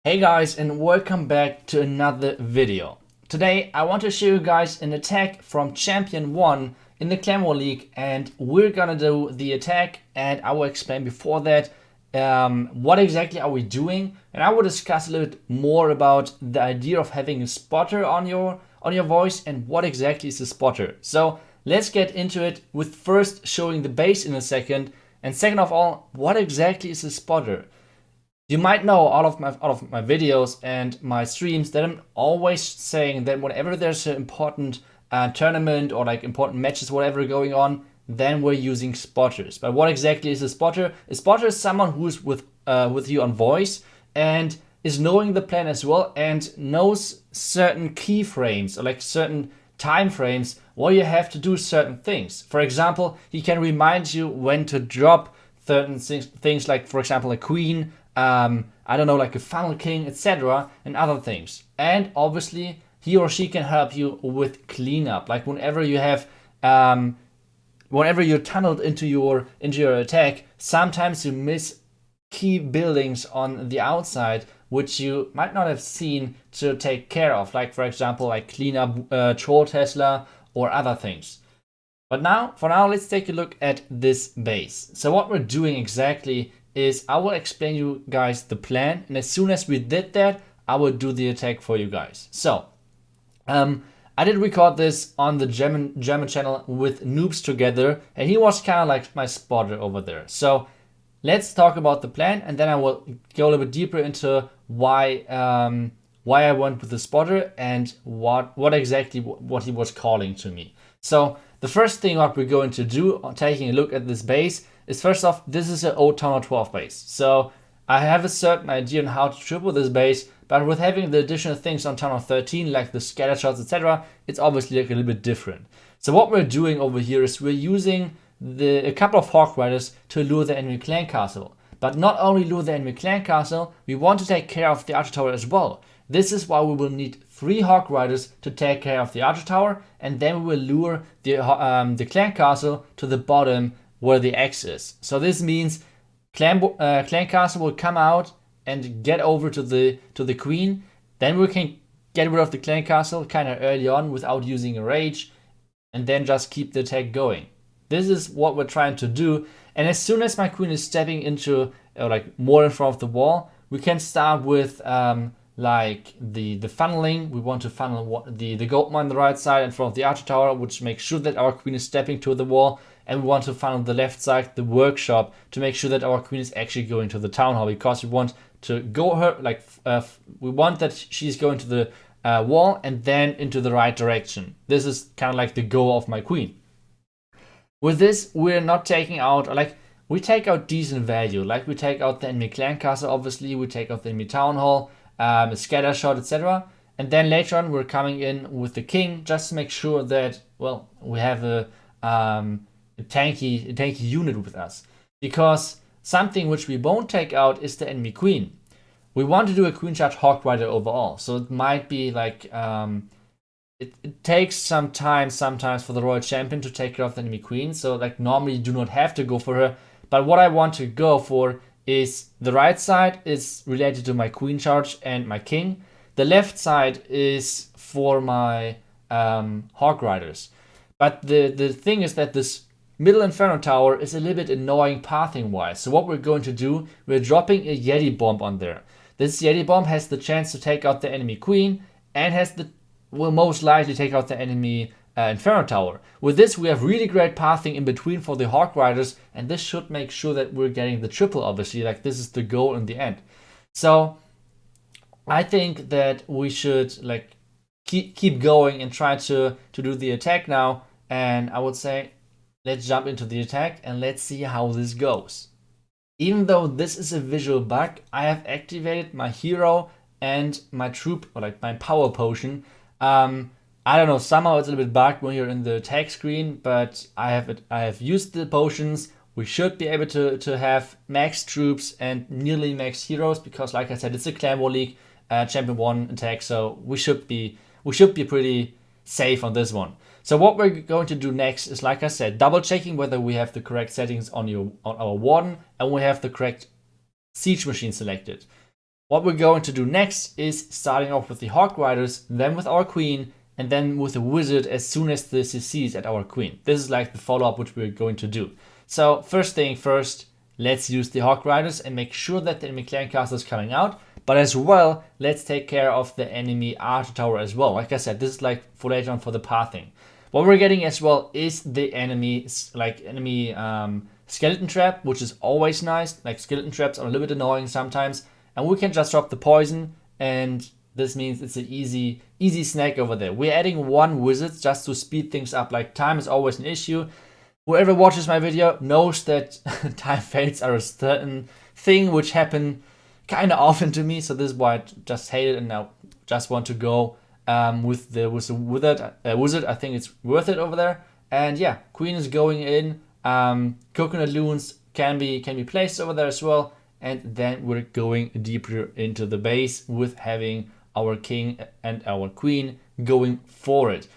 Hey guys, and welcome back to another video. Today I want to show you guys an attack from Champion 1 in the Clan War League, and we're gonna do the attack, and I will explain before that what exactly are we doing, and I will discuss a little bit more about the idea of having a spotter on your voice and what exactly is a spotter. So let's get into it with first showing the base in a second, and second of all, what exactly is a spotter. You might know all of my videos and my streams that I'm always saying that whenever there's an important tournament or like important matches, whatever going on, then we're using spotters. But what exactly is a spotter? A spotter is someone who's with you on voice and is knowing the plan as well and knows certain keyframes or like certain time frames where you have to do certain things. For example, he can remind you when to drop certain things like, for example, a queen, I don't know, like a funnel king, etc., and other things. And obviously, he or she can help you with cleanup. Like whenever you have, whenever you're tunneled into your attack, sometimes you miss key buildings on the outside, which you might not have seen to take care of. Like for example, like clean up Troll Tesla or other things. But now, for now, let's take a look at this base. So what we're doing exactly is I will explain you guys the plan, and as soon as we did that, I will do the attack for you guys. So, I did record this on the German channel with Noobs Together, and he was kind of like my spotter over there. So, let's talk about the plan, and then I will go a little bit deeper into why I went with the spotter and what exactly what he was calling to me. So, the first thing what we're going to do on taking a look at this base is, first off, this is an old Town Hall 12 base. So I have a certain idea on how to triple this base, but with having the additional things on Town Hall 13, like the scatter shots, etc., it's obviously like a little bit different. So what we're doing over here is we're using a couple of Hawk Riders to lure the enemy clan castle. But not only lure the enemy clan castle, we want to take care of the Archer Tower as well. This is why we will need 3 Hawk Riders to take care of the Archer Tower, and then we will lure the clan castle to the bottom where the X is. So this means clan castle will come out and get over to the queen. Then we can get rid of the clan castle kind of early on without using a rage, and then just keep the attack going. This is what we're trying to do. And as soon as my queen is stepping into like more in front of the wall, we can start with like the funneling. We want to funnel the gold mine on the right side in front of the Archer Tower, which makes sure that our queen is stepping to the wall. And we want to funnel the left side, the workshop, to make sure that our queen is actually going to the town hall, because we want to go her like we want that she's going to the wall and then into the right direction. This is kind of like the goal of my queen. With this, we're not taking out, like, we take out decent value. Like, we take out the enemy clan castle, obviously, we take out the enemy town hall, a scatter shot, etc. And then later on, we're coming in with the king, just to make sure that, well, we have a tanky unit with us. Because something which we won't take out is the enemy queen. We want to do a queen charge Hawk Rider overall, so it might be like it takes some time sometimes for the Royal Champion to take care of the enemy queen. So like normally you do not have to go for her, but what I want to go for is the right side is related to my queen charge and my king. The left side is for my Hawk Riders. But the thing is that this middle Inferno Tower is a little bit annoying pathing wise. So what we're going to do, we're dropping a Yeti Bomb on there. This Yeti Bomb has the chance to take out the enemy queen and will most likely take out the enemy Inferno Tower. With this, we have really great pathing in between for the Hawk Riders, and this should make sure that we're getting the triple, obviously. Like, this is the goal in the end. So I think that we should like keep going and try to do the attack now. And I would say, let's jump into the attack and let's see how this goes. Even though this is a visual bug, I have activated my hero and my troop, or like my power potion. I don't know, somehow it's a little bit bugged when you're in the attack screen, but I have used the potions. We should be able to have max troops and nearly max heroes, because like I said, it's a Clan War League Champion 1 attack, so we should be pretty safe on this one. So what we're going to do next is, like I said, double checking whether we have the correct settings on our Warden and we have the correct siege machine selected. What we're going to do next is starting off with the Hawk Riders, then with our queen, and then with the wizard as soon as the CC is at our queen. This is like the follow-up which we're going to do. So first thing first, let's use the Hawk Riders and make sure that the enemy clan castle is coming out. But as well, let's take care of the enemy archer tower as well. Like I said, this is like for later on for the pathing. What we're getting as well is the enemy skeleton trap, which is always nice. Like skeleton traps are a little bit annoying sometimes. And we can just drop the poison, and this means it's an easy snack over there. We're adding one wizard just to speed things up. Like time is always an issue. Whoever watches my video knows that time fades are a certain thing which happen kind of often to me. So this is why I just hate it and now just want to go with the wizard. I think it's worth it over there. And yeah, queen is going in. Coconut loons can be placed over there as well. And then we're going deeper into the base with having our king and our queen going for it.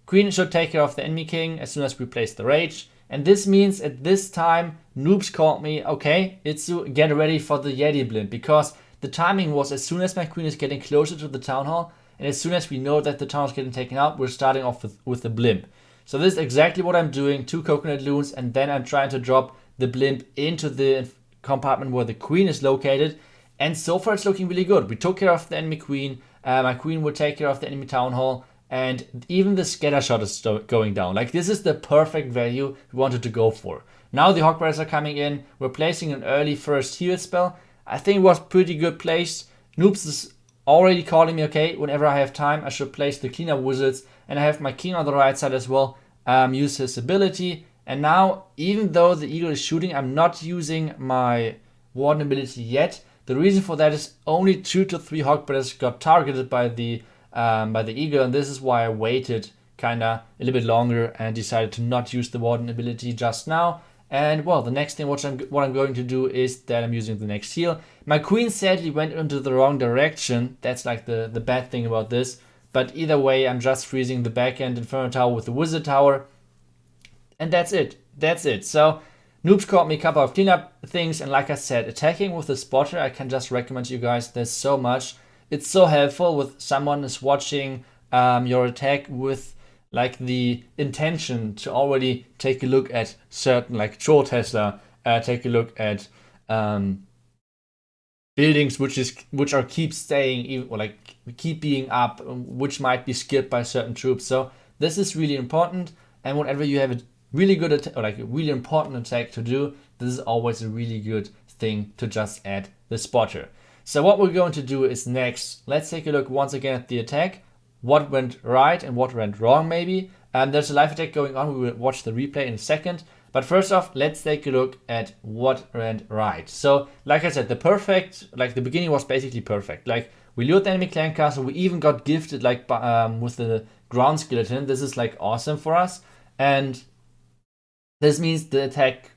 Queen should take care of the enemy king as soon as we place the rage. And this means at this time, noobs called me, okay, iTzu, get ready for the Yeti blimp. Because the timing was as soon as my queen is getting closer to the town hall, and as soon as we know that the town is getting taken out, we're starting off with the blimp. So this is exactly what I'm doing, 2 coconut loons, and then I'm trying to drop the blimp into the compartment where the queen is located, and so far it's looking really good. We took care of the enemy queen, my queen will take care of the enemy town hall, and even the scatter shot is going down. Like this is the perfect value we wanted to go for. Now the Hawk Riders are coming in, we're placing an early first heal spell. I think it was pretty good placed. Noobs is already calling me, okay, whenever I have time I should place the cleanup wizards, and I have my king on the right side as well, use his ability. And now, even though the eagle is shooting, I'm not using my warden ability yet. The reason for that is only 2 to 3 Hawk Riders got targeted by the eagle, and this is why I waited kinda a little bit longer and decided to not use the warden ability just now. And well, the next thing what I'm going to do is that I'm using the next heal. My queen sadly went into the wrong direction. That's like the bad thing about this. But either way, I'm just freezing the back end Inferno Tower with the Wizard Tower. And that's it. That's it. So noobs caught me a couple of cleanup things, and like I said, attacking with the spotter, I can just recommend you guys. There's so much. It's so helpful with someone is watching your attack with like the intention to already take a look at certain like Troll Tesla, take a look at buildings which are keep staying even, or like keep being up, which might be skipped by certain troops. So this is really important, and whenever you have a really good or like a really important attack to do, this is always a really good thing to just add the spotter. So what we're going to do is next, let's take a look once again at the attack, what went right and what went wrong maybe. There's a live attack going on, we will watch the replay in a second. But first off, let's take a look at what went right. So like I said, the beginning was basically perfect. Like we lured the enemy clan castle, we even got gifted like with the ground skeleton. This is like awesome for us. And this means the attack,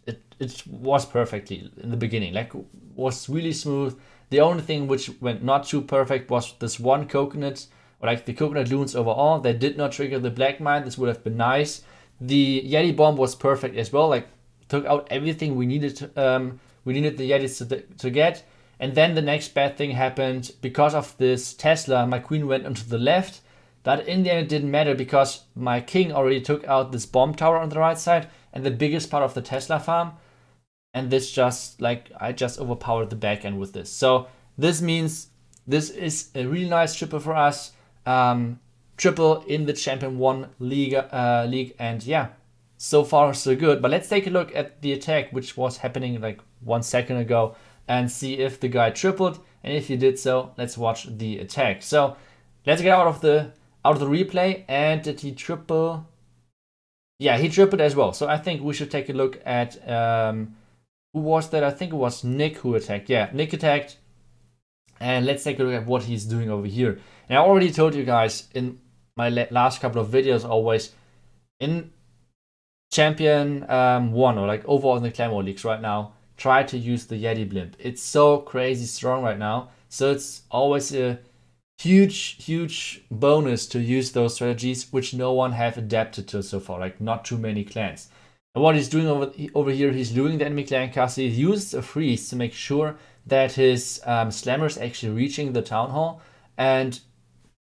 it was perfectly in the beginning, like was really smooth. The only thing which went not too perfect was this one coconut, or like the coconut loons overall. They did not trigger the black mine. This would have been nice. The Yeti bomb was perfect as well, like took out everything we needed the Yetis to get. And then the next bad thing happened because of this Tesla. My queen went onto the left. But in the end, it didn't matter because my king already took out this bomb tower on the right side and the biggest part of the Tesla farm. And this just, like, I just overpowered the back end with this. So this means this is a really nice triple for us. Triple in the Champion 1 league. And yeah, so far so good. But let's take a look at the attack, which was happening like 1 second ago, and see if the guy tripled. And if he did so, let's watch the attack. So let's get out of the replay. And did he triple? Yeah, he tripled as well. So I think we should take a look at who was that? I think it was Nick who attacked. Yeah, Nick attacked. And let's take a look at what he's doing over here. And I already told you guys in my last couple of videos, always in Champion 1 or like overall in the Clan War leagues right now, try to use the Yeti blimp. It's so crazy strong right now. So it's always a huge bonus to use those strategies which no one have adapted to so far, like not too many clans. And what he's doing over here, he's doing the enemy clan castle. He uses a freeze to make sure that his slammer is actually reaching the town hall, and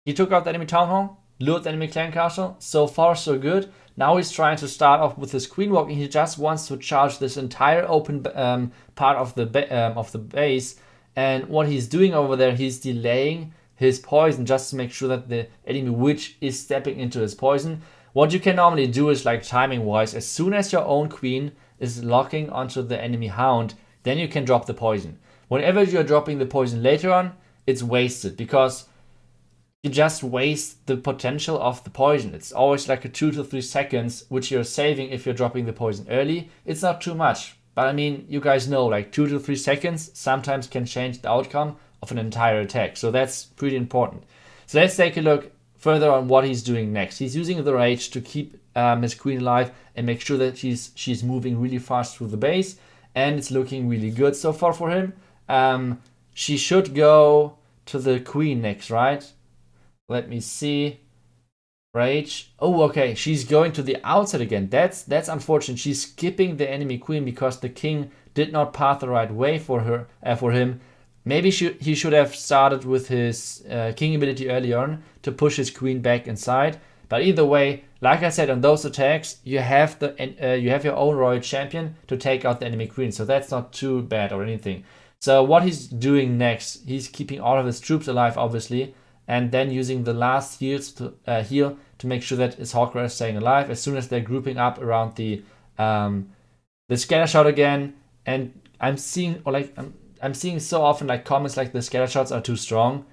he took out the enemy town hall, lured the enemy clan castle. So far so good. Now he's trying to start off with his queen walking. He just wants to charge this entire open part of the base. And what he's doing over there, he's delaying his poison just to make sure that the enemy witch is stepping into his poison. What you can normally do is, like, timing wise, as soon as your own queen is locking onto the enemy hound, then you can drop the poison. Whenever you're dropping the poison later on, it's wasted because you just waste the potential of the poison. It's always like a 2 to 3 seconds, which you're saving if you're dropping the poison early. It's not too much, but I mean, you guys know, like 2 to 3 seconds sometimes can change the outcome of an entire attack. So that's pretty important. So let's take a look further on what he's doing next. He's using the rage to keep his queen alive and make sure that she's moving really fast through the base, and it's looking really good so far for him. She should go to the queen next, right? Let me see. Rage. Oh, okay. She's going to the outside again. That's unfortunate. She's skipping the enemy queen because the king did not path the right way for him. Maybe he should have started with his king ability early on to push his queen back inside. But either way, like I said, on those attacks, you have your own royal champion to take out the enemy queen. So that's not too bad or anything. So what he's doing next, he's keeping all of his troops alive, obviously, and then using the last heals to heal to make sure that his Hawker is staying alive. As soon as they're grouping up around the scatter shot again, and I'm seeing so often like comments like the scatter shots are too strong.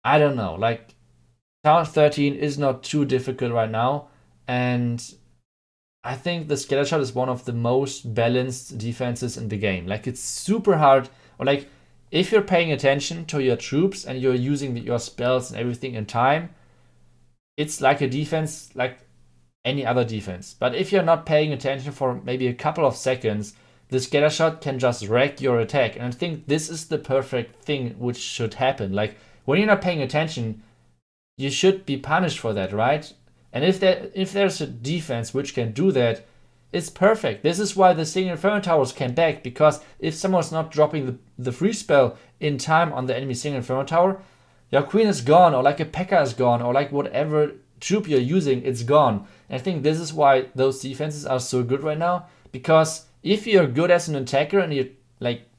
I don't know. Like, town 13 is not too difficult right now, and I think the scatter shot is one of the most balanced defenses in the game. Like, it's super hard, or like, if you're paying attention to your troops and you're using your spells and everything in time, it's like a defense like any other defense. But if you're not paying attention for maybe a couple of seconds, the scatter shot can just wreck your attack. And I think this is the perfect thing which should happen. Like, when you're not paying attention, you should be punished for that, right? And if there's a defense which can do that, it's perfect. This is why the single Inferno Towers came back, because if someone's not dropping the free spell in time on the enemy single Inferno Tower, your queen is gone, or like a P.E.K.K.A. is gone, or like whatever troop you're using, it's gone. And I think this is why those defenses are so good right now, because if you're good as an attacker and you're, like,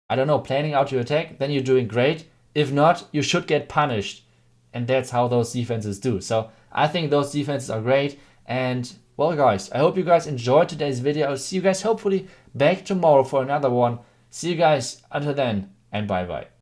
I don't know, planning out your attack, then you're doing great. If not, you should get punished. And that's how those defenses do. So I think those defenses are great. And well, guys, I hope you guys enjoyed today's video. I'll see you guys hopefully back tomorrow for another one. See you guys until then, and bye bye.